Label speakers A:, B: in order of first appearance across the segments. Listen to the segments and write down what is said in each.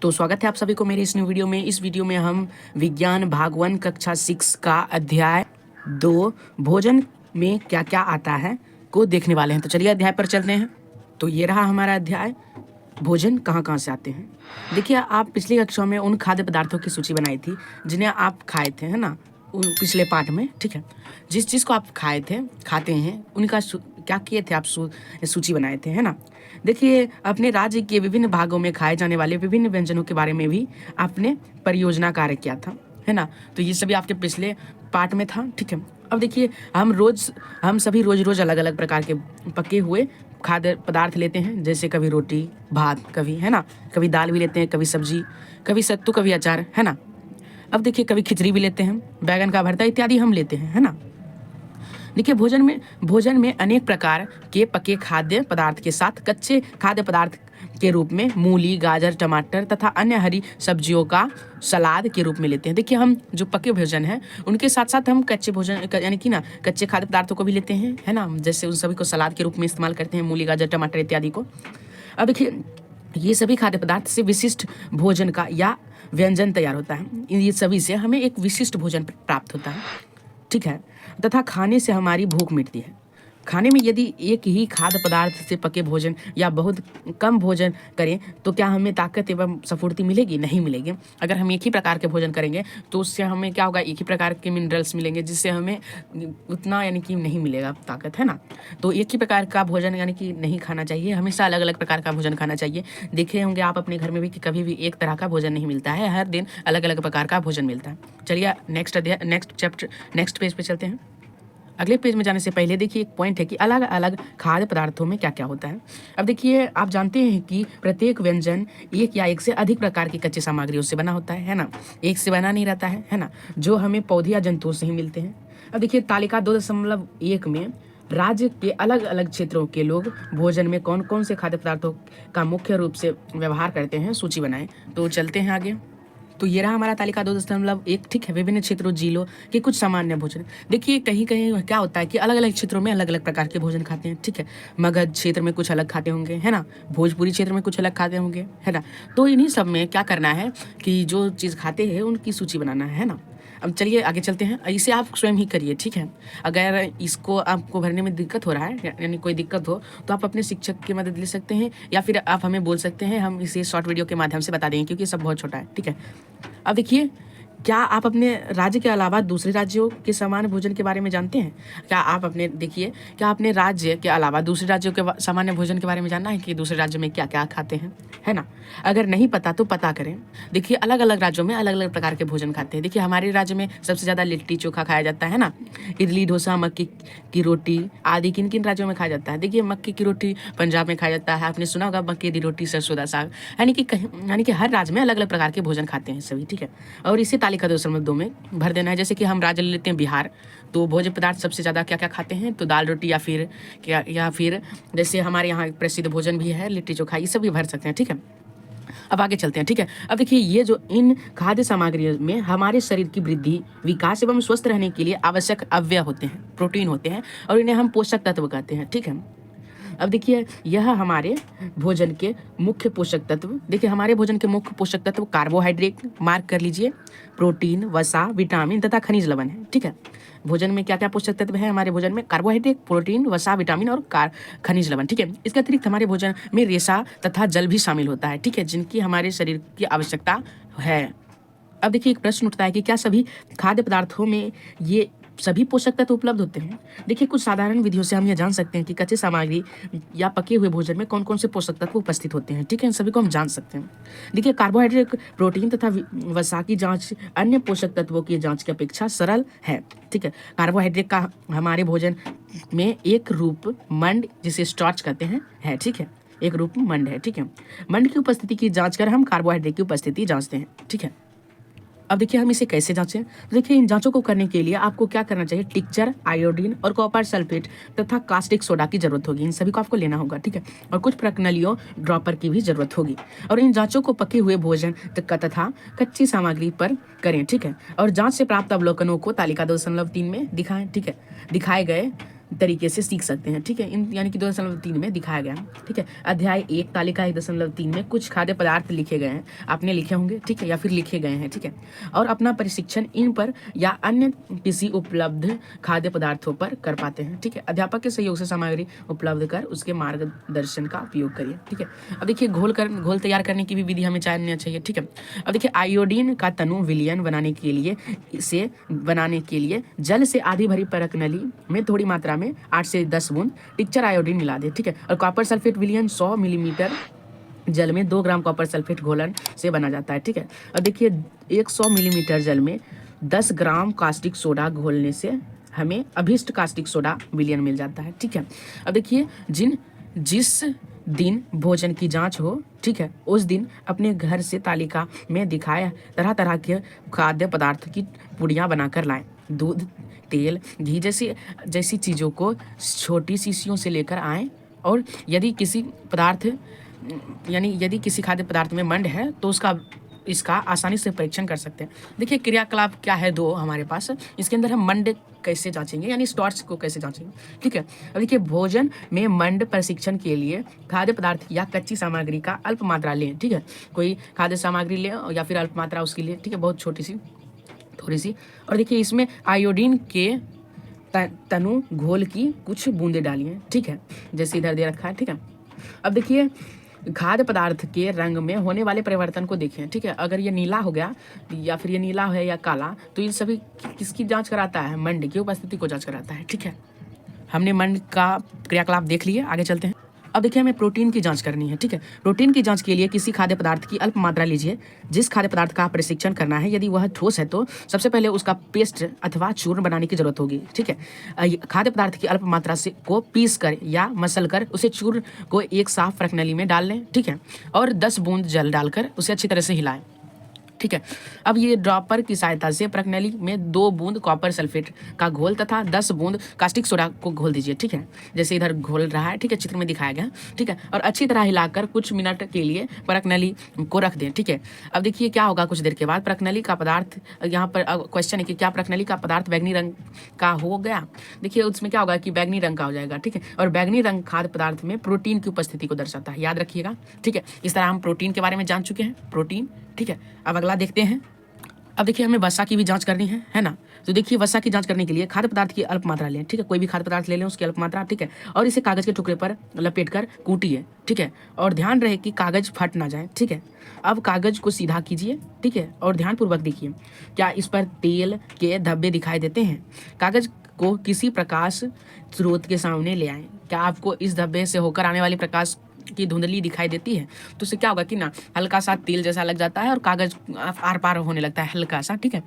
A: तो स्वागत है आप सभी को मेरे इस न्यू वीडियो में। इस वीडियो में हम विज्ञान भाग 1 कक्षा 6 का अध्याय 2 भोजन में क्या क्या आता है को देखने वाले हैं। तो चलिए अध्याय पर चलते हैं। तो ये रहा हमारा अध्याय, भोजन कहाँ कहाँ से आते हैं। देखिए, आप पिछली कक्षा में उन खाद्य पदार्थों की सूची बनाई थी जिन्हें आप खाए थे, है ना, उन पिछले पार्ट में। ठीक है, जिस चीज़ को आप खाते हैं उनका क्या किए थे आप, सूची बनाए थे, है ना। देखिए, अपने राज्य के विभिन्न भागों में खाए जाने वाले विभिन्न व्यंजनों के बारे में भी आपने परियोजना कार्य किया था, है ना। तो ये सभी आपके पिछले पार्ट में था। ठीक है, अब देखिए, हम सभी रोज अलग अलग प्रकार के पके हुए खाद्य पदार्थ लेते हैं, जैसे कभी रोटी भात, कभी, है ना, कभी दाल भी लेते हैं, कभी सब्जी, कभी सत्तू, कभी अचार, है ना। अब देखिए, कभी खिचड़ी भी लेते हैं, बैगन का भरता इत्यादि हम लेते हैं, है ना। देखिए, भोजन में अनेक प्रकार के पके खाद्य पदार्थ के साथ कच्चे खाद्य पदार्थ के रूप में मूली, गाजर, टमाटर तथा अन्य हरी सब्जियों का सलाद के रूप में लेते हैं। देखिए, हम जो पके भोजन है उनके साथ साथ हम कच्चे भोजन यानी कि ना कच्चे खाद्य पदार्थों को भी लेते हैं, है ना, जैसे उन सभी को सलाद के रूप में इस्तेमाल करते हैं, मूली, गाजर, टमाटर इत्यादि को। अब देखिए, ये सभी खाद्य पदार्थ से विशिष्ट भोजन का या व्यंजन तैयार होता है। ये सभी से हमें एक विशिष्ट भोजन प्राप्त होता है, ठीक है, तथा खाने से हमारी भूख मिटती है। खाने में यदि एक ही खाद्य पदार्थ से पके भोजन या बहुत कम भोजन करें तो क्या हमें ताकत एवं स्फूर्ति मिलेगी? नहीं मिलेगी। अगर हम एक ही प्रकार के भोजन करेंगे तो उससे हमें क्या होगा, एक ही प्रकार के मिनरल्स मिलेंगे, जिससे हमें उतना यानी कि नहीं मिलेगा ताकत, है ना। तो एक ही प्रकार का भोजन यानी कि नहीं खाना चाहिए, हमेशा अलग अलग प्रकार का भोजन खाना चाहिए। देखे होंगे आप अपने घर में भी कि कभी भी एक तरह का भोजन नहीं मिलता है, हर दिन अलग अलग प्रकार का भोजन मिलता है। चलिए नेक्स्ट पेज पे चलते हैं। अगले पेज में जाने से पहले देखिए, एक पॉइंट है कि अलग अलग खाद्य पदार्थों में क्या क्या होता है। अब देखिए, आप जानते हैं कि प्रत्येक व्यंजन एक या एक से अधिक प्रकार की कच्ची सामग्रियों से बना होता है ना, एक से बना नहीं रहता है ना, जो हमें पौधे या जंतुओं से ही मिलते हैं। अब देखिए, तालिका 2.1 में राज्य के अलग अलग क्षेत्रों के लोग भोजन में कौन कौन से खाद्य पदार्थों का मुख्य रूप से व्यवहार करते हैं, सूची बनाएं। तो चलते हैं आगे। तो ये रहा हमारा तालिका 2.1। ठीक है, विभिन्न क्षेत्रों जिलों के कुछ सामान्य भोजन। देखिए, कहीं कहीं क्या होता है कि अलग अलग क्षेत्रों में अलग अलग प्रकार के भोजन खाते हैं। ठीक है, मगध क्षेत्र में कुछ अलग खाते होंगे, है ना, भोजपुरी क्षेत्र में कुछ अलग खाते होंगे, है ना। तो इन्हीं सब में क्या करना है कि जो चीज़ खाते हैं उनकी सूची बनाना है ना। अब चलिए आगे चलते हैं, इसे आप स्वयं ही करिए। ठीक है, अगर इसको आपको भरने में दिक्कत हो रहा है यानी कोई दिक्कत हो तो आप अपने शिक्षक की मदद ले सकते हैं, या फिर आप हमें बोल सकते हैं, हम इसे शॉर्ट वीडियो के माध्यम से बता देंगे, क्योंकि सब बहुत छोटा है। ठीक है, अब देखिए, क्या आप अपने राज्य के अलावा दूसरे राज्यों के सामान्य भोजन के बारे में जानते हैं? क्या अपने राज्य के अलावा दूसरे राज्यों के सामान्य भोजन के बारे में जानना है कि दूसरे राज्यों में क्या क्या खाते हैं, है ना। अगर नहीं पता तो पता करें। देखिए, अलग अलग राज्यों में अलग अलग प्रकार के भोजन खाते हैं। देखिए, हमारे राज्य में सबसे ज़्यादा लिट्टी चोखा खाया जाता है ना, इडली डोसा, मक्की की रोटी आदि किन किन राज्यों में खाया जाता है? देखिए, मक्की की रोटी पंजाब में खाया जाता है, आपने सुना होगा मक्की की रोटी, सरसों का साग, यानी कि हर राज्य में अलग अलग प्रकार के भोजन खाते हैं सभी। ठीक है, और इसी तालिका 2 में भर देना है। जैसे कि हम राज्य ले लेते हैं बिहार, तो भोजन पदार्थ सबसे ज़्यादा क्या क्या खाते हैं, तो दाल रोटी, या फिर जैसे हमारे यहाँ प्रसिद्ध भोजन भी है लिट्टी चोखा, ये सब भी भर सकते हैं। ठीक है, अब आगे चलते हैं। ठीक है, अब देखिए, ये जो इन खाद्य सामग्रियों में हमारे शरीर की वृद्धि, विकास एवं स्वस्थ रहने के लिए आवश्यक अवयव होते हैं, प्रोटीन होते हैं, और इन्हें हम पोषक तत्व कहते हैं। ठीक है, अब देखिए, यह हमारे भोजन के मुख्य पोषक तत्व। देखिए, हमारे भोजन के मुख्य पोषक तत्व कार्बोहाइड्रेट, मार्क कर लीजिए, प्रोटीन, वसा, विटामिन तथा खनिज लवण है। ठीक है, भोजन में क्या क्या पोषक तत्व है हमारे भोजन में? कार्बोहाइड्रेट, प्रोटीन, वसा, विटामिन और खनिज लवण। ठीक है, इसके अतिरिक्त हमारे भोजन में रेशा तथा जल भी शामिल होता है। ठीक है, जिनकी हमारे शरीर की आवश्यकता है। अब देखिए, एक प्रश्न उठता है कि क्या सभी खाद्य पदार्थों में ये सभी पोषक तत्व उपलब्ध होते हैं? देखिए, कुछ साधारण विधियों से हम यह जान सकते हैं कि कच्चे सामग्री या पके हुए भोजन में कौन कौन से पोषक तत्व उपस्थित होते हैं। ठीक है, इन सभी को हम जान सकते हैं। देखिए, कार्बोहाइड्रेट, प्रोटीन तथा वसा की जांच अन्य पोषक तत्वों की जांच की अपेक्षा सरल है। ठीक है, कार्बोहाइड्रेट का हमारे भोजन में एक रूप मंड, जिसे स्टार्च कहते हैं, है। ठीक है, एक रूप मंड है। ठीक है, मंड की उपस्थिति की जांच कर हम कार्बोहाइड्रेट की उपस्थिति जांचते हैं। ठीक है, अब देखिए, हम इसे कैसे जांचें। देखिए, इन जांचों को करने के लिए आपको क्या करना चाहिए, टिक्चर, आयोडीन और कॉपर सल्फेट तथा कास्टिक सोडा की जरूरत होगी। इन सभी को आपको लेना होगा। ठीक है, और कुछ प्रणालियों ड्रॉपर की भी जरूरत होगी। और इन जांचों को पके हुए भोजन तथा कच्ची सामग्री पर करें। ठीक है, और जांच से प्राप्त अवलोकनों को तालिका 2.3 में दिखाएं। ठीक है, दिखाए गए तरीके से सीख सकते हैं। ठीक है, इन यानी कि 2.3 में दिखाया गया है। ठीक है, अध्याय 1 तालिका 1.3 में कुछ खाद्य पदार्थ लिखे गए हैं, आपने लिखे होंगे। ठीक है, या फिर लिखे गए हैं। ठीक है, और अपना प्रशिक्षण इन पर या अन्य किसी उपलब्ध खाद्य पदार्थों पर कर पाते हैं। ठीक है, अध्यापक के सहयोग से सामग्री उपलब्ध कर उसके मार्गदर्शन का उपयोग करिए। ठीक है, अब देखिए घोल तैयार करने की भी विधि हमें जानना चाहिए। ठीक है, अब देखिए आयोडीन का तनु विलयन बनाने के लिए जल से आधी भरी परख नली में थोड़ी मात्रा में 8 से 10 बूंद टिक्चर आयोडीन मिला दे। ठीक है, और कॉपर सल्फेट विलयन 100 मिलीमीटर जल में 2 ग्राम कॉपर सल्फेट घोलन से बना जाता है। ठीक है, और देखिए 100 मिलीमीटर जल में 10 ग्राम कास्टिक सोडा घोलने से हमें अभिष्ट कास्टिक सोडा विलयन मिल जाता है। ठीक है, अब देखिए जिस दिन भोजन की जांच हो, ठीक है, उस दिन अपने घर से तालिका में दिखाए तरह तरह के खाद्य पदार्थ की पुड़ियाँ बनाकर लाएं। दूध, तेल, घी जैसी चीज़ों को छोटी शीशियों से लेकर आएं। और यदि किसी खाद्य पदार्थ में मंड है तो इसका आसानी से परीक्षण कर सकते हैं। देखिए क्रियाकलाप क्या है 2 हमारे पास, इसके अंदर हम मंड कैसे जांचेंगे, यानी स्टार्च को कैसे जांचेंगे। ठीक है, अब देखिए भोजन में मंड प्रशिक्षण के लिए खाद्य पदार्थ या कच्ची सामग्री का अल्प मात्रा लें। ठीक है, कोई खाद्य सामग्री लें या फिर अल्प मात्रा उसकी लें। ठीक है, बहुत छोटी सी, थोड़ी सी। और देखिए इसमें आयोडीन के तनु घोल की कुछ बूंदे डालिए। ठीक है, जैसे इधर दे रखा है। ठीक है, अब देखिए खाद्य पदार्थ के रंग में होने वाले परिवर्तन को देखें। ठीक है, अगर ये नीला हो गया या फिर ये नीला है या काला, तो इन सभी किसकी जांच कराता है? मंड की उपस्थिति को जांच कराता है। ठीक है, हमने मंड का क्रियाकलाप देख लिए, आगे चलते हैं। अब देखिए हमें प्रोटीन की जांच करनी है। ठीक है, प्रोटीन की जांच के लिए किसी खाद्य पदार्थ की अल्प मात्रा लीजिए। जिस खाद्य पदार्थ का परीक्षण करना है, यदि वह ठोस है तो सबसे पहले उसका पेस्ट अथवा चूर्ण बनाने की जरूरत होगी। ठीक है, खाद्य पदार्थ की अल्प मात्रा से को पीस कर या मसल कर उसे चूर्ण को एक साफ परखनली में डाल लें। ठीक है, और 10 बूंद जल डालकर उसे अच्छी तरह से हिलाएं। ठीक है, अब ये ड्रॉपर की सहायता से प्रकनली में 2 बूंद कॉपर सल्फेट का घोल तथा 10 बूंद कास्टिक सोडा को घोल दीजिए। ठीक है, जैसे इधर घोल रहा है। ठीक है, चित्र में दिखाया गया। ठीक है, और अच्छी तरह हिलाकर कुछ मिनट के लिए प्रकनली को रख दें। ठीक है, अब देखिए क्या होगा कुछ देर के बाद प्रकनली का पदार्थ, यहाँ पर क्वेश्चन है कि क्या प्रकनली का पदार्थ बैगनी रंग का हो गया। देखिए उसमें क्या होगा कि बैगनी रंग का हो जाएगा। ठीक है, और बैगनी रंग खाद्य पदार्थ में प्रोटीन की उपस्थिति को दर्शाता है, याद रखिएगा। ठीक है, इस तरह हम प्रोटीन के बारे में जान चुके हैं, प्रोटीन। ठीक है, अब अगला देखते हैं। अब देखिए हमें वसा की भी जांच करनी है ना। तो देखिए वसा की जांच करने के लिए खाद्य पदार्थ की अल्प मात्रा लें। ठीक है, कोई भी खाद्य पदार्थ ले लें, उसकी अल्प मात्रा। ठीक है, और इसे कागज के टुकड़े पर लपेट कर कूटिए। ठीक है, और ध्यान रहे कि कागज फट ना जाए। ठीक है, अब कागज को सीधा कीजिए। ठीक है, और ध्यानपूर्वक देखिए क्या इस पर तेल के धब्बे दिखाई देते हैं। कागज को किसी प्रकाश स्रोत के सामने ले आएं। क्या आपको इस धब्बे से होकर आने वाली प्रकाश की धुंधली दिखाई देती है? तो उससे क्या होगा कि ना हल्का सा तेल जैसा लग जाता है और कागज आर पार होने लगता है हल्का सा। ठीक है,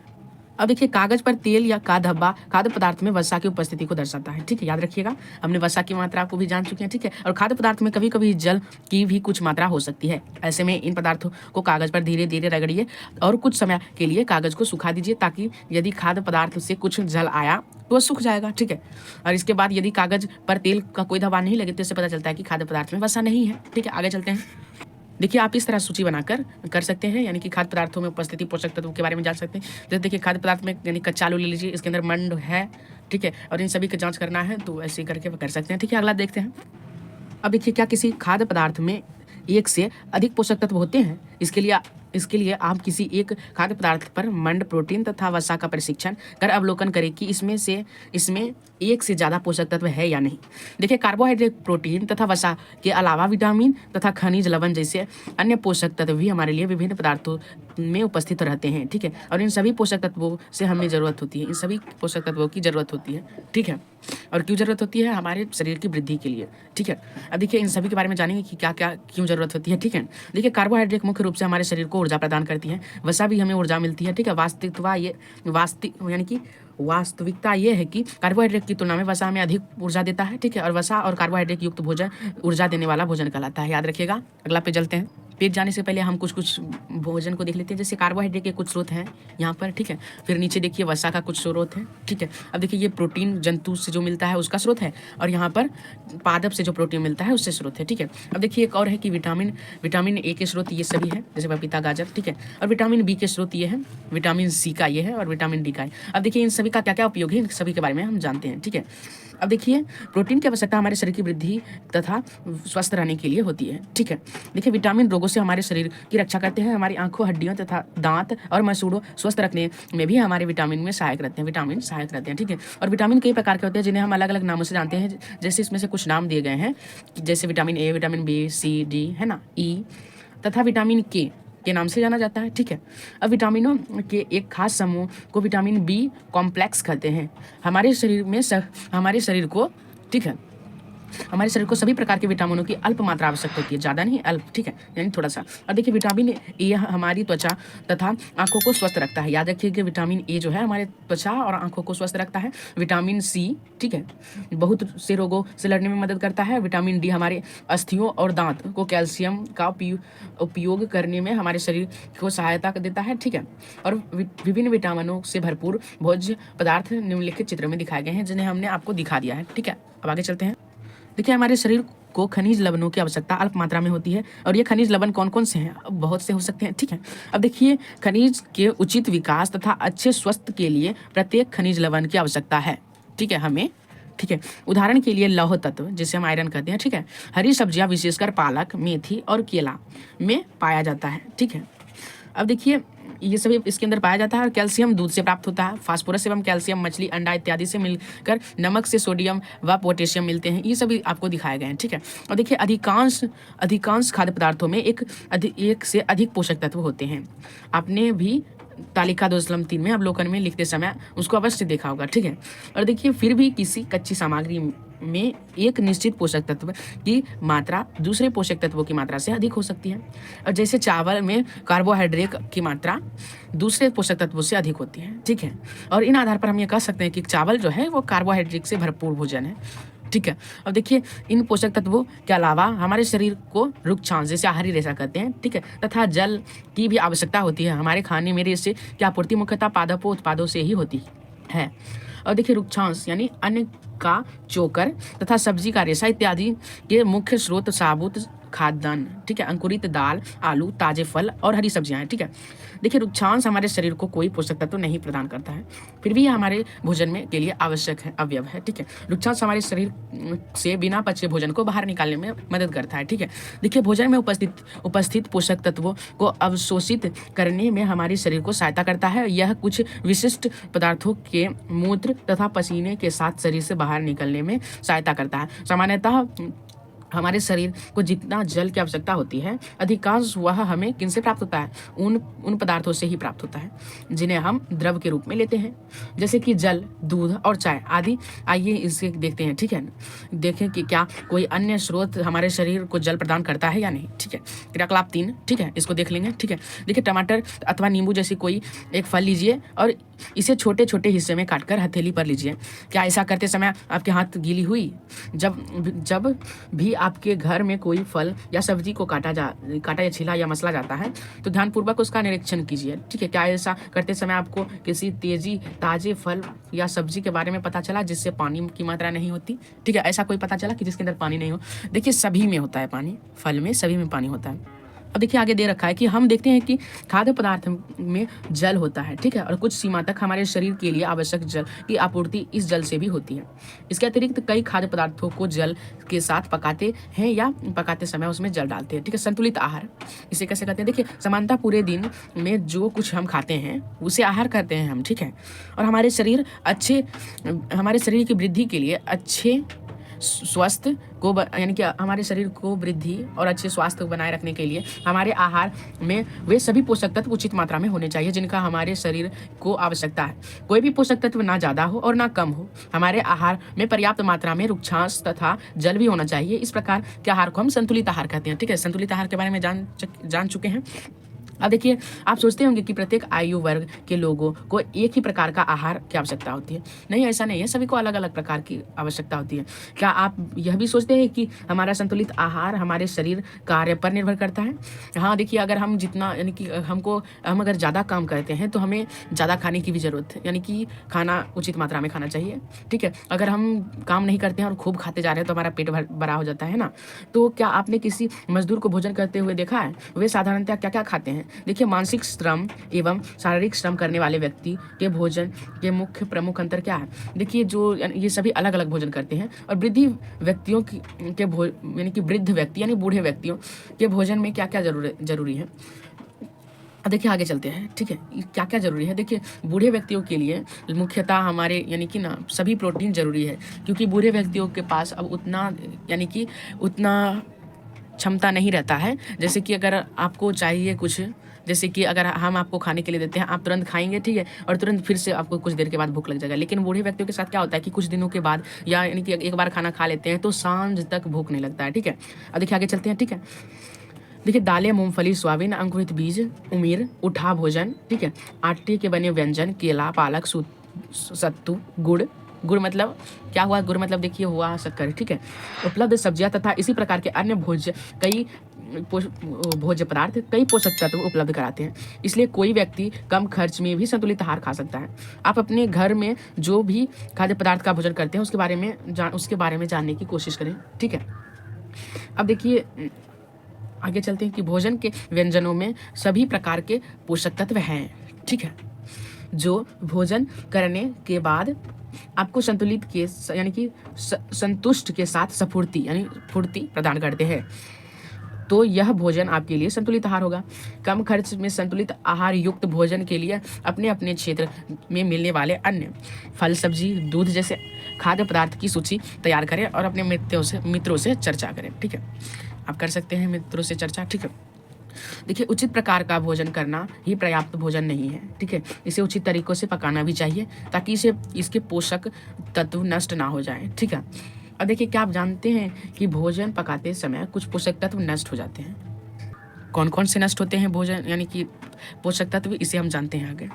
A: अब देखिए कागज पर तेल या का धब्बा खाद्य पदार्थ में वसा की उपस्थिति को दर्शाता है। ठीक है, याद रखिएगा, हमने वसा की मात्रा को भी जान चुके हैं। ठीक है, और खाद्य पदार्थ में कभी कभी जल की भी कुछ मात्रा हो सकती है। ऐसे में इन पदार्थों को कागज पर धीरे धीरे रगड़िए और कुछ समय के लिए कागज को सुखा दीजिए, ताकि यदि खाद्य पदार्थ से कुछ जल आया तो वह सूख जाएगा। ठीक है, और इसके बाद यदि कागज पर तेल का कोई धब्बा नहीं लगे तो इससे पता चलता है कि खाद्य पदार्थ में वसा नहीं है। ठीक है, आगे चलते हैं। देखिए आप इस तरह सूची बनाकर कर सकते हैं, यानी कि खाद्य पदार्थों में उपस्थिति पोषक तत्वों के बारे में जान सकते हैं। जैसे देखिए खाद्य पदार्थ में यानी कच्चा आलू ले लीजिए, इसके अंदर मंड है। ठीक है, और इन सभी की जांच करना है तो ऐसे करके कर सकते हैं। ठीक है, अगला देखते हैं। अब देखिए क्या किसी खाद्य पदार्थ में 1 से अधिक पोषक तत्व होते हैं? इसके लिए आप किसी एक खाद्य पदार्थ पर मंड, प्रोटीन तथा वसा का परीक्षण कर अवलोकन करें कि इसमें 1 से ज़्यादा पोषक तत्व है या नहीं। देखिए कार्बोहाइड्रेट, प्रोटीन तथा वसा के अलावा विटामिन तथा खनिज लवण जैसे अन्य पोषक तत्व भी हमारे लिए विभिन्न पदार्थों में उपस्थित रहते हैं। ठीक है, और इन सभी पोषक तत्वों से हमें ज़रूरत होती है, इन सभी पोषक तत्वों की ज़रूरत होती है। ठीक है, और क्यों ज़रूरत होती है? हमारे शरीर की वृद्धि के लिए। ठीक है, अब देखिए इन सभी के बारे में जानेंगे कि क्या क्या क्यों ज़रूरत होती है। ठीक है, देखिए कार्बोहाइड्रेट मुख्य रूप से हमारे शरीर को ऊर्जा प्रदान करती है, वसा भी हमें ऊर्जा मिलती है। ठीक है, वास्तविकता ये है कि कार्बोहाइड्रेट की तुलना में वसा हमें अधिक ऊर्जा देता है। ठीक है, और वसा और कार्बोहाइड्रेट युक्त भोजन ऊर्जा देने वाला भोजन कहलाता है, याद रखिएगा। अगला पे चलते हैं। पेट जाने से पहले हम कुछ भोजन को देख लेते हैं। जैसे कार्बोहाइड्रेट के कुछ स्रोत हैं यहाँ पर। ठीक है, फिर नीचे देखिए वसा का कुछ स्रोत है। ठीक है, अब देखिए ये प्रोटीन जंतु से जो मिलता है उसका स्रोत है, और यहाँ पर पादप से जो प्रोटीन मिलता है उससे स्रोत है। ठीक है, अब देखिए एक और है कि विटामिन ए के स्रोत ये सभी है, जैसे पपीता, गाजर। ठीक है, और विटामिन बी के स्रोत ये है, विटामिन सी का ये है, और विटामिन डी का है। अब देखिए इन सभी का क्या क्या उपयोग है, इन सभी के बारे में हम जानते हैं। ठीक है, अब देखिए प्रोटीन की आवश्यकता हमारे शरीर की वृद्धि तथा स्वस्थ रहने के लिए होती है। ठीक है, देखिए विटामिन रोगों से हमारे शरीर की रक्षा करते हैं, हमारी आंखों, हड्डियों तथा दांत और मसूड़ों स्वस्थ रखने में भी हमारे विटामिन में सहायक रहते हैं, विटामिन सहायक रहते हैं। ठीक है, और विटामिन कई प्रकार के होते हैं जिन्हें हम अलग अलग नामों से जानते हैं, जैसे इसमें से कुछ नाम दिए गए हैं, जैसे vitamin A, vitamin B, C, D, है ना, ई तथा विटामिन के नाम से जाना जाता है। ठीक है, अब विटामिनों के एक खास समूह को विटामिन बी कॉम्प्लेक्स कहते हैं। हमारे शरीर को, ठीक है, हमारे शरीर को सभी प्रकार के विटामिनों की अल्प मात्रा आवश्यक होती है, ज़्यादा नहीं, अल्प। ठीक है, यानी थोड़ा सा। और देखिए विटामिन ए हमारी त्वचा तथा आंखों को स्वस्थ रखता है। याद रखिए कि विटामिन ए जो है हमारे त्वचा और आंखों को स्वस्थ रखता है। विटामिन सी, ठीक है, बहुत से रोगों से लड़ने में मदद करता है। विटामिन डी हमारे अस्थियों और दांत को कैल्शियम का उपयोग करने में हमारे शरीर को सहायता देता है। ठीक है, और विभिन्न विटामिनों से भरपूर भोज्य पदार्थ निम्नलिखित चित्र में दिखाए गए हैं, जिन्हें हमने आपको दिखा दिया है। ठीक है, अब आगे चलते हैं। देखिए हमारे शरीर को खनिज लवणों की आवश्यकता अल्प मात्रा में होती है, और ये खनिज लवण कौन कौन से हैं? बहुत से हो सकते हैं। ठीक है, अब देखिए खनिज के उचित विकास तथा अच्छे स्वास्थ्य के लिए प्रत्येक खनिज लवण की आवश्यकता है। ठीक है, हमें, ठीक है, उदाहरण के लिए लौह तत्व जिसे हम आयरन कहते हैं। ठीक है, हरी सब्जियां विशेषकर पालक, मेथी और केला में पाया जाता है। ठीक है, अब देखिए ये सभी इसके अंदर पाया जाता है। और कैल्शियम दूध से प्राप्त होता है। फास्फोरस एवं कैल्शियम मछली, अंडा इत्यादि से मिलकर नमक से सोडियम व पोटेशियम मिलते हैं। ये सभी आपको दिखाए गए हैं। ठीक है, और देखिए अधिकांश खाद्य पदार्थों में एक से अधिक पोषक तत्व होते हैं। आपने भी तालिका 2/3 में अवलोकन में लिखते समय उसको अवश्य देखा होगा। ठीक है, और देखिए फिर भी किसी कच्ची सामग्री में एक निश्चित पोषक तत्व की मात्रा दूसरे पोषक तत्वों की मात्रा से अधिक हो सकती है। और जैसे चावल में कार्बोहाइड्रेट की मात्रा दूसरे पोषक तत्वों से अधिक होती है। ठीक है, और इन आधार पर हम ये कह सकते हैं कि चावल जो है वो कार्बोहाइड्रेट से भरपूर भोजन है। ठीक है, अब देखिए इन पोषक तत्वों के अलावा हमारे शरीर को रुक्षांश, जैसे आहारी रेशा कहते हैं, ठीक है, तथा जल की भी आवश्यकता होती है। हमारे खाने में रेशे की आपूर्ति मुख्यतः पादपों उत्पादों से ही होती है। और देखिए रुक्षांश यानी अन्न का चोकर तथा सब्जी का रेशा इत्यादि के मुख्य स्रोत साबुत खाद्यान्न, ठीक है, अंकुरित दाल, आलू, ताजे फल और हरी सब्जियां हैं। ठीक है, देखिए रुक्षांश हमारे शरीर को कोई पोषक तत्व नहीं प्रदान करता है, फिर भी यह हमारे भोजन में के लिए आवश्यक है, अवयव है। ठीक है, रुक्षांश हमारे शरीर से बिना पचे भोजन को बाहर निकालने में मदद करता है। ठीक है, देखिए भोजन में उपस्थित पोषक तत्वों को अवशोषित करने में हमारे शरीर को सहायता करता है। यह कुछ विशिष्ट पदार्थों के मूत्र तथा पसीने के साथ शरीर से बाहर निकलने में सहायता करता है। सामान्यतः हमारे शरीर को जितना जल की आवश्यकता होती है, अधिकांश वह हमें किनसे प्राप्त होता है? उन पदार्थों से ही प्राप्त होता है जिन्हें हम द्रव के रूप में लेते हैं, जैसे कि जल, दूध और चाय आदि। आइए इसे देखते हैं। ठीक है, देखें कि क्या कोई अन्य स्रोत हमारे शरीर को जल प्रदान करता है या नहीं। ठीक है, क्रियाकलाप 3, ठीक है, इसको देख लेंगे। ठीक है, देखिए टमाटर अथवा नींबू जैसी कोई एक फल लीजिए और इसे छोटे छोटे हिस्से में काटकर हथेली पर लीजिए। क्या ऐसा करते समय आपके हाथ गीली हुई? जब भी आपके घर में कोई फल या सब्जी को काटा या छीला या मसला जाता है तो ध्यानपूर्वक उसका निरीक्षण कीजिए। ठीक है, क्या ऐसा करते समय आपको किसी ताजे फल या सब्जी के बारे में पता चला जिससे पानी की मात्रा नहीं होती? ठीक है, ऐसा कोई पता चला कि जिसके अंदर पानी नहीं हो? देखिए सभी में होता है पानी, फल में सभी में पानी होता है। अब देखिए आगे दे रखा है कि हम देखते हैं कि खाद्य पदार्थ में जल होता है। ठीक है, और कुछ सीमा तक हमारे शरीर के लिए आवश्यक जल की आपूर्ति इस जल से भी होती है। इसके अतिरिक्त कई खाद्य पदार्थों को जल के साथ पकाते हैं या पकाते समय उसमें जल डालते हैं। ठीक है, संतुलित आहार इसे कैसे कहते हैं? देखिए सामान्यतः पूरे दिन में जो कुछ हम खाते हैं उसे आहार कहते हैं हम। ठीक है, और हमारे शरीर की वृद्धि के लिए अच्छे स्वास्थ्य को यानी कि हमारे शरीर को वृद्धि और अच्छे स्वास्थ्य को बनाए रखने के लिए हमारे आहार में वे सभी पोषक तत्व उचित मात्रा में होने चाहिए जिनका हमारे शरीर को आवश्यकता है। कोई भी पोषक तत्व ना ज़्यादा हो और ना कम हो। हमारे आहार में पर्याप्त मात्रा में रुक्षांश तथा जल भी होना चाहिए। इस प्रकार के आहार को हम संतुलित आहार कहते हैं। ठीक है, संतुलित आहार के बारे में जान चुके हैं। अब देखिए आप सोचते होंगे कि प्रत्येक आयु वर्ग के लोगों को एक ही प्रकार का आहार की आवश्यकता होती है। नहीं, ऐसा नहीं है, सभी को अलग अलग प्रकार की आवश्यकता होती है। क्या आप यह भी सोचते हैं कि हमारा संतुलित आहार हमारे शरीर कार्य पर निर्भर करता है? हाँ, देखिए अगर हम जितना यानी कि हम अगर ज़्यादा काम करते हैं तो हमें ज़्यादा खाने की भी ज़रूरत है, यानी कि खाना उचित मात्रा में खाना चाहिए। ठीक है, अगर हम काम नहीं करते हैं और खूब खाते जा रहे हैं तो हमारा पेट बड़ा हो जाता है ना। तो क्या आपने किसी मजदूर को भोजन करते हुए देखा है? वे साधारणतः क्या क्या खाते हैं? देखिए मानसिक श्रम एवं शारीरिक श्रम करने वाले व्यक्ति के भोजन के मुख्य प्रमुख अंतर क्या है। देखिए जो ये सभी अलग अलग भोजन करते हैं और वृद्धि व्यक्तियों के यानी कि वृद्ध व्यक्ति यानी बूढ़े व्यक्तियों के भोजन में क्या क्या जरूरी है। देखिए आगे चलते हैं, ठीक है, क्या क्या जरूरी है। देखिए बूढ़े व्यक्तियों के लिए मुख्यतः हमारे यानी कि ना सभी प्रोटीन जरूरी है, क्योंकि बूढ़े व्यक्तियों के पास अब उतना यानी कि उतना क्षमता नहीं रहता है। जैसे कि अगर आपको चाहिए कुछ, जैसे कि अगर हम आपको खाने के लिए देते हैं, आप तुरंत खाएंगे, ठीक है, और तुरंत फिर से आपको कुछ देर के बाद भूख लग जाएगा। लेकिन बूढ़े व्यक्तियों के साथ क्या होता है कि कुछ दिनों के बाद या यानी कि एक बार खाना खा लेते हैं तो सांझ तक भूख नहीं लगता है, ठीक है। अब देखिए आगे चलते हैं, ठीक है। देखिए दालें, मूंगफली, सोयाबीन, अंकुरित बीज, उमीर, उठा भोजन, ठीक है, आटे के बने व्यंजन, केला, पालक, सत्तू, गुड़ मतलब क्या हुआ, गुड़ मतलब देखिए हुआ शक्कर, ठीक है, उपलब्ध सब्जियां तथा इसी प्रकार के अन्य भोज्य पदार्थ कई पोषक तत्व उपलब्ध कराते हैं। इसलिए कोई व्यक्ति कम खर्च में भी संतुलित आहार खा सकता है। आप अपने घर में जो भी खाद्य पदार्थ का भोजन करते हैं उसके बारे में जानने की कोशिश करें, ठीक है। अब देखिए आगे चलते हैं कि भोजन के व्यंजनों में सभी प्रकार के पोषक तत्व हैं, ठीक है, जो भोजन करने के बाद आपको संतुलित के यानी कि संतुष्ट के साथ स्फूर्ति यानी फुर्ती प्रदान करते हैं। तो यह भोजन आपके लिए संतुलित आहार होगा। कम खर्च में संतुलित आहार युक्त भोजन के लिए अपने अपने क्षेत्र में मिलने वाले अन्य फल, सब्जी, दूध जैसे खाद्य पदार्थ की सूची तैयार करें और अपने मित्रों से चर्चा करें, ठीक है। आप कर सकते हैं मित्रों से चर्चा, ठीक है। देखिए उचित प्रकार का भोजन करना ही पर्याप्त भोजन नहीं है, ठीक है, इसे उचित तरीकों से पकाना भी चाहिए ताकि इसके पोषक तत्व नष्ट ना हो जाए, ठीक है। अब देखिए क्या आप जानते हैं कि भोजन पकाते समय कुछ पोषक तत्व नष्ट हो जाते हैं। कौन कौन से नष्ट होते हैं भोजन यानी कि पोषक तत्व, इसे हम जानते हैं आगे।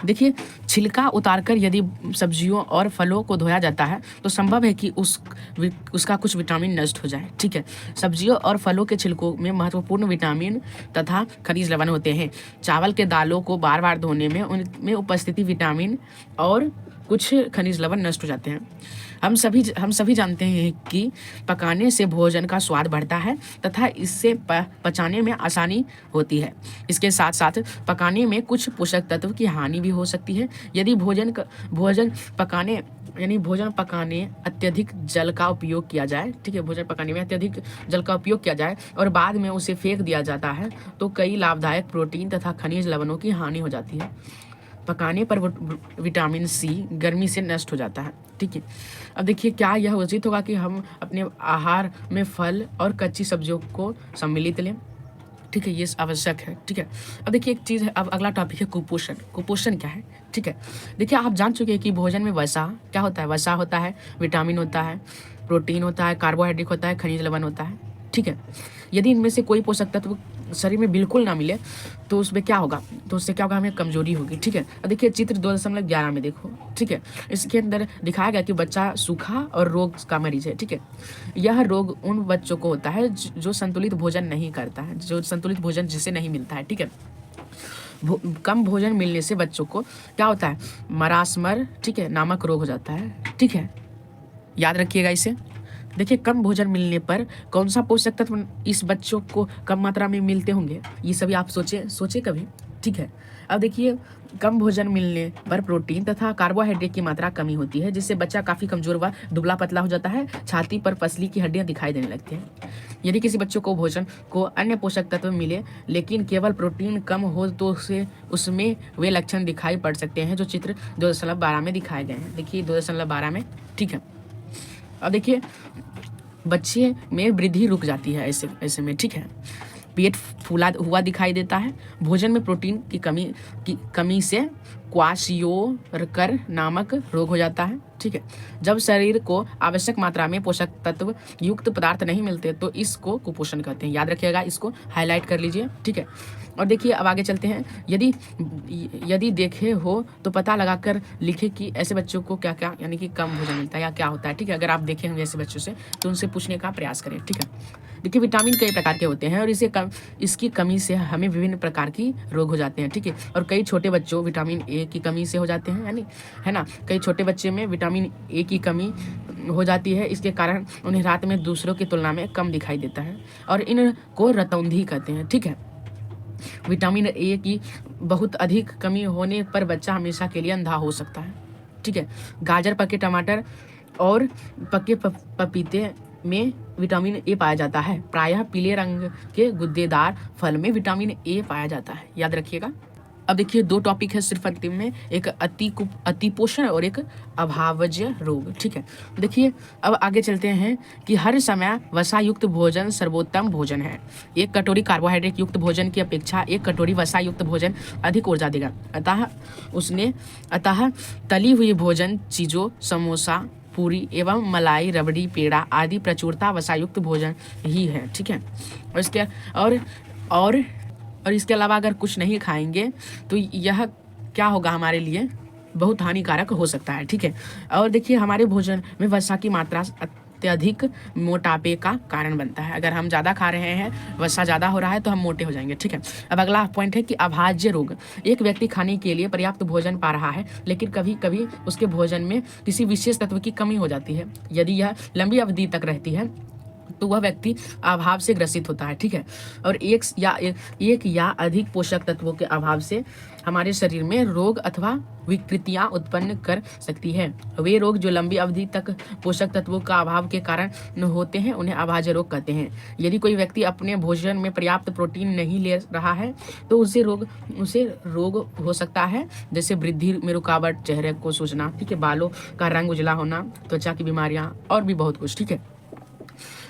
A: देखिए छिलका उतारकर यदि सब्जियों और फलों को धोया जाता है तो संभव है कि उसका कुछ विटामिन नष्ट हो जाए, ठीक है। सब्जियों और फलों के छिलकों में महत्वपूर्ण विटामिन तथा खनिज लवण होते हैं। चावल के दालों को बार बार धोने में उनमें उपस्थिति विटामिन और कुछ खनिज लवण नष्ट हो जाते हैं। हम सभी जानते हैं कि पकाने से भोजन का स्वाद बढ़ता है तथा इससे पचाने में आसानी होती है। इसके साथ साथ पकाने में कुछ पोषक तत्व की हानि भी हो सकती है। यदि भोजन पकाने अत्यधिक जल का उपयोग किया जाए, ठीक है, भोजन पकाने में अत्यधिक जल का उपयोग किया जाए और बाद में उसे फेंक दिया जाता है तो कई लाभदायक प्रोटीन तथा खनिज लवणों की हानि हो जाती है। पकाने पर विटामिन सी गर्मी से नष्ट हो जाता है, ठीक है। अब देखिए क्या यह उचित होगा कि हम अपने आहार में फल और कच्ची सब्जियों को सम्मिलित लें, ठीक है, ये आवश्यक है, ठीक है। अब देखिए एक चीज़ है, अब अगला टॉपिक है कुपोषण। कुपोषण क्या है, ठीक है। देखिए आप जान चुके हैं कि भोजन में वसा क्या होता है, वसा होता है, विटामिन होता है, प्रोटीन होता है, कार्बोहाइड्रेट होता है, खनिज लवण होता है, ठीक है। यदि इनमें से कोई पोषक तत्व शरीर में बिल्कुल ना मिले तो उसमें क्या होगा, तो उससे क्या होगा, हमें कमजोरी होगी, ठीक है। अब देखिए चित्र 2.11 में देखो, ठीक है, इसके अंदर दिखाया गया कि बच्चा सूखा और रोग का मरीज है, ठीक है। यह रोग उन बच्चों को होता है जो संतुलित भोजन नहीं करता है, जो संतुलित भोजन जिसे नहीं मिलता है, ठीक है। कम भोजन मिलने से बच्चों को क्या होता है, मरासमर, ठीक है, नामक रोग हो जाता है, ठीक है, याद रखिएगा इसे। देखिए कम भोजन मिलने पर कौन सा पोषक तत्व इस बच्चों को कम मात्रा में मिलते होंगे, ये सभी आप सोचे कभी, ठीक है। अब देखिए कम भोजन मिलने पर प्रोटीन तथा कार्बोहाइड्रेट की मात्रा कमी होती है, जिससे बच्चा काफ़ी कमजोर व दुबला पतला हो जाता है। छाती पर पसली की हड्डियां दिखाई देने लगती हैं। यदि किसी बच्चों को भोजन को अन्य पोषक तत्व मिले लेकिन केवल प्रोटीन कम हो तो उसमें वे लक्षण दिखाई पड़ सकते हैं जो चित्र 2.12 में दिखाए गए हैं। देखिए 2.12 में, ठीक है। अब देखिए बच्चे में वृद्धि रुक जाती है ऐसे में, ठीक है। पेट फूला हुआ दिखाई देता है। भोजन में प्रोटीन की कमी से क्वाशियोरकर नामक रोग हो जाता है, ठीक है। जब शरीर को आवश्यक मात्रा में पोषक तत्व युक्त पदार्थ नहीं मिलते तो इसको कुपोषण कहते हैं। याद रखिएगा, इसको हाईलाइट कर लीजिए, ठीक है। और देखिए अब आगे चलते हैं। यदि देखे हो तो पता लगाकर लिखे कि ऐसे बच्चों को क्या क्या यानी कि कम भोजन मिलता है या क्या होता है, ठीक है। अगर आप देखे होंगे ऐसे बच्चों से तो उनसे पूछने का प्रयास करें, ठीक है। देखिए विटामिन कई प्रकार के होते हैं और इसकी कमी से हमें विभिन्न प्रकार की रोग हो जाते हैं, ठीक है। और कई छोटे बच्चों विटामिन ए की कमी से हो जाते हैं, यानी है ना, कई छोटे बच्चे में विटामिन ए की कमी हो जाती है। इसके कारण उन्हें रात में दूसरों की तुलना में कम दिखाई देता है और इनको रतौंधी कहते हैं, ठीक है। विटामिन ए की बहुत अधिक कमी होने पर बच्चा हमेशा के लिए अंधा हो सकता है। ठीक है। गाजर, पके टमाटर और पके पपीते में विटामिन ए पाया जाता है। प्रायः पीले रंग के गुद्देदार फल में विटामिन ए पाया जाता है, याद रखिएगा। अब देखिए 2 टॉपिक है सिर्फ अंतिम में, एक अतिपोषण और एक अभावजन्य रोग। ठीक है। देखिए अब आगे चलते हैं कि हर समय वसा युक्त भोजन सर्वोत्तम भोजन है। 1 कटोरी कार्बोहाइड्रेट युक्त भोजन की अपेक्षा 1 कटोरी वसा युक्त भोजन अधिक ऊर्जा देगा। अतः तली हुई भोजन चीज़ों, समोसा, पूरी एवं मलाई, रबड़ी, पेड़ा आदि प्रचुरता वसायुक्त भोजन ही है। ठीक है। और इसके और इसके अलावा अगर कुछ नहीं खाएंगे तो यह क्या होगा, हमारे लिए बहुत हानिकारक हो सकता है। ठीक है। और देखिए हमारे भोजन में वसा की मात्रा अत्यधिक मोटापे का कारण बनता है। अगर हम ज़्यादा खा रहे हैं, वसा ज़्यादा हो रहा है, तो हम मोटे हो जाएंगे। ठीक है। अब अगला पॉइंट है कि अभाज्य रोग। एक व्यक्ति खाने के लिए पर्याप्त भोजन पा रहा है, लेकिन कभी कभी उसके भोजन में किसी विशेष तत्व की कमी हो जाती है। यदि यह लंबी अवधि तक रहती है तो वह व्यक्ति अभाव से ग्रसित होता है। ठीक है। और एक या अधिक पोषक तत्वों के अभाव से हमारे शरीर में रोग अथवा विकृतियां उत्पन्न कर सकती है। वे रोग जो लंबी अवधि तक पोषक तत्वों का अभाव के कारण होते हैं उन्हें अभाज्य रोग कहते हैं। यदि कोई व्यक्ति अपने भोजन में पर्याप्त प्रोटीन नहीं ले रहा है तो उसे रोग हो सकता है, जैसे वृद्धि में रुकावट, चेहरे को सूजना, ठीक है, बालों का रंग उजला होना, त्वचा की बीमारियां और भी बहुत कुछ। ठीक है।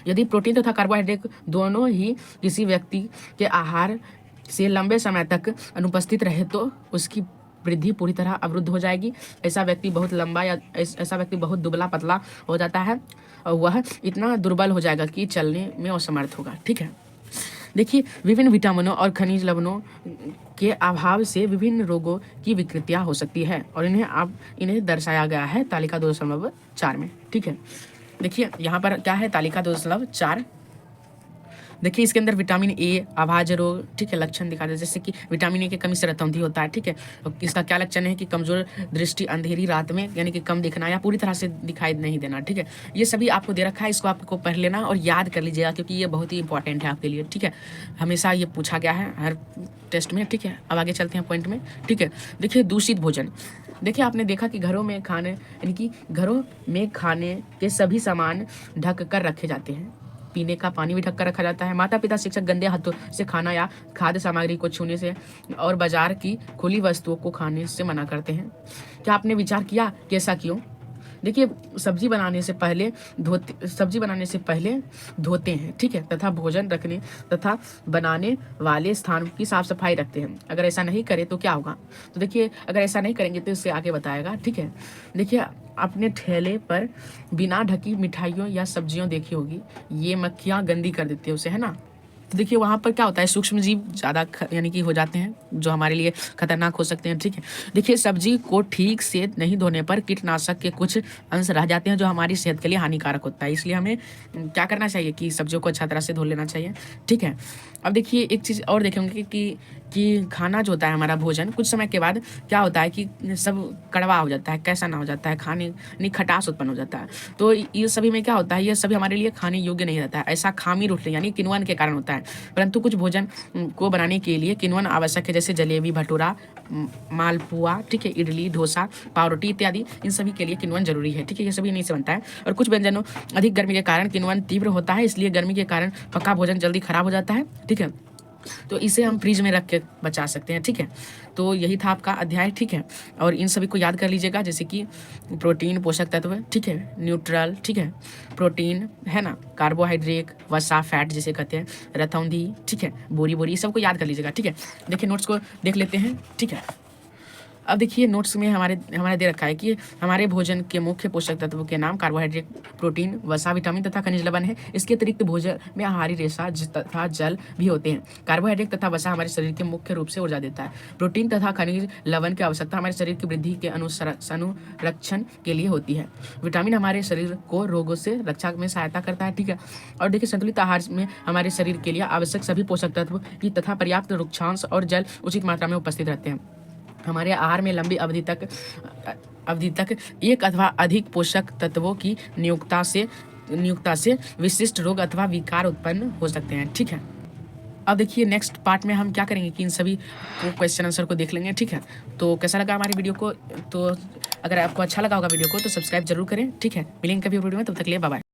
A: यदि प्रोटीन तथा कार्बोहाइड्रेट दोनों ही किसी व्यक्ति के आहार से लंबे समय तक अनुपस्थित रहे तो उसकी वृद्धि पूरी तरह अवरुद्ध हो जाएगी। ऐसा व्यक्ति बहुत दुबला पतला हो जाता है और वह इतना दुर्बल हो जाएगा कि चलने में असमर्थ होगा। ठीक है। देखिए विभिन्न विटामिनों और खनिज लवणों के अभाव से विभिन्न रोगों की विकृतियां हो सकती है और इन्हें दर्शाया गया है तालिका 2.4 में। ठीक है। देखिए यहाँ पर क्या है, तालिका 2.4। देखिए इसके अंदर विटामिन ए, अभाज्य रोग, ठीक है, लक्षण दिखा दे, जैसे कि विटामिन ए की कमी से रतौंधी होता है। ठीक है। और इसका क्या लक्षण है कि कमजोर दृष्टि, अंधेरी रात में यानी कि कम दिखना या पूरी तरह से दिखाई नहीं देना। ठीक है। ये सभी आपको दे रखा है, इसको आपको पढ़ लेना और याद कर लीजिएगा क्योंकि ये बहुत ही इंपॉर्टेंट है आपके लिए। ठीक है। हमेशा ये पूछा गया है हर टेस्ट में। ठीक है। अब आगे चलते हैं पॉइंट में। ठीक है। देखिए दूषित भोजन। देखिए आपने देखा कि घरों में खाने के सभी सामान ढक कर रखे जाते हैं। पीने का पानी भी ढक कर रखा जाता है। माता पिता, शिक्षक गंदे हाथों से खाना या खाद्य सामग्री को छूने से और बाजार की खुली वस्तुओं को खाने से मना करते हैं। क्या आपने विचार किया कि ऐसा क्यों? देखिए सब्जी बनाने से पहले धोते हैं। ठीक है। तथा भोजन रखने तथा बनाने वाले स्थान की साफ सफाई रखते हैं। अगर ऐसा नहीं करें तो क्या होगा? तो देखिए अगर ऐसा नहीं करेंगे तो इससे आगे बताएगा। ठीक है। देखिए अपने ठेले पर बिना ढकी मिठाइयों या सब्जियों देखी होगी, ये मक्खियाँ गंदी कर देती है उसे, है ना। तो देखिए वहाँ पर क्या होता है, सूक्ष्म जीव ज़्यादा यानी कि हो जाते हैं जो हमारे लिए खतरनाक हो सकते हैं। ठीक है। देखिए सब्जी को ठीक से नहीं धोने पर कीटनाशक के कुछ अंश रह जाते हैं जो हमारी सेहत के लिए हानिकारक होता है। इसलिए हमें क्या करना चाहिए कि सब्जियों को अच्छा तरह से धो लेना चाहिए। ठीक है। अब देखिए एक चीज़ और देखेंगे कि खाना जो होता है हमारा भोजन कुछ समय के बाद क्या होता है कि सब कड़वा हो जाता है, कैसा ना हो जाता है, खाने नहीं खटास उत्पन्न हो जाता है। तो ये सभी में क्या होता है, ये सभी हमारे लिए खाने योग्य नहीं रहता है। ऐसा खामी रोटली यानी किण्वन के कारण होता है। परंतु कुछ भोजन को बनाने के लिए किण्वन आवश्यक है, जैसे जलेबी, भटूरा, मालपुआ, ठीक है, इडली, डोसा, पावरोटी इत्यादि। इन सभी के लिए किण्वन जरूरी है। ठीक है। ये सभी नहीं से बनता है। और कुछ व्यंजनों अधिक गर्मी के कारण किण्वन तीव्र होता है, इसलिए गर्मी के कारण पका भोजन जल्दी खराब हो जाता है। ठीक है। तो इसे हम फ्रिज में रख के बचा सकते हैं। ठीक है। तो यही था आपका अध्याय। ठीक है। और इन सभी को याद कर लीजिएगा, जैसे कि प्रोटीन, पोषक तत्व, ठीक है, न्यूट्रल, ठीक है, प्रोटीन है ना, कार्बोहाइड्रेट, वसा, फैट जिसे कहते हैं, रतौंधी, ठीक है, बोरी, सबको याद कर लीजिएगा। ठीक है। देखिए नोट्स को देख लेते हैं। ठीक है। अब देखिए नोट्स में हमारे दे रखा है कि हमारे भोजन के मुख्य पोषक तत्वों के नाम कार्बोहाइड्रेट, प्रोटीन, वसा, विटामिन तथा खनिज लवण है। इसके अतिरिक्त भोजन में आहारी रेशा तथा जल भी होते हैं। कार्बोहाइड्रेट तथा वसा हमारे शरीर के मुख्य रूप से ऊर्जा देता है। प्रोटीन तथा खनिज लवण की आवश्यकता हमारे शरीर की वृद्धि के अनुरक्षण के लिए होती है। विटामिन हमारे शरीर को रोगों से रक्षा में सहायता करता है। ठीक है। और देखिए संतुलित आहार में हमारे शरीर के लिए आवश्यक सभी पोषक तत्व की तथा पर्याप्त रुक्षांश और जल उचित मात्रा में उपस्थित रहते हैं। हमारे आहार में लंबी अवधि तक एक अथवा अधिक पोषक तत्वों की नियुक्ता से विशिष्ट रोग अथवा विकार उत्पन्न हो सकते हैं। ठीक है। अब देखिए नेक्स्ट पार्ट में हम क्या करेंगे कि इन सभी को क्वेश्चन आंसर को देख लेंगे, ठीक है। तो कैसा लगा हमारी वीडियो को, तो अगर आपको अच्छा लगा होगा वीडियो को तो सब्सक्राइब जरूर करें, ठीक है। मिलेंगे कभी वीडियो में, तब तक के लिए बाय बाय।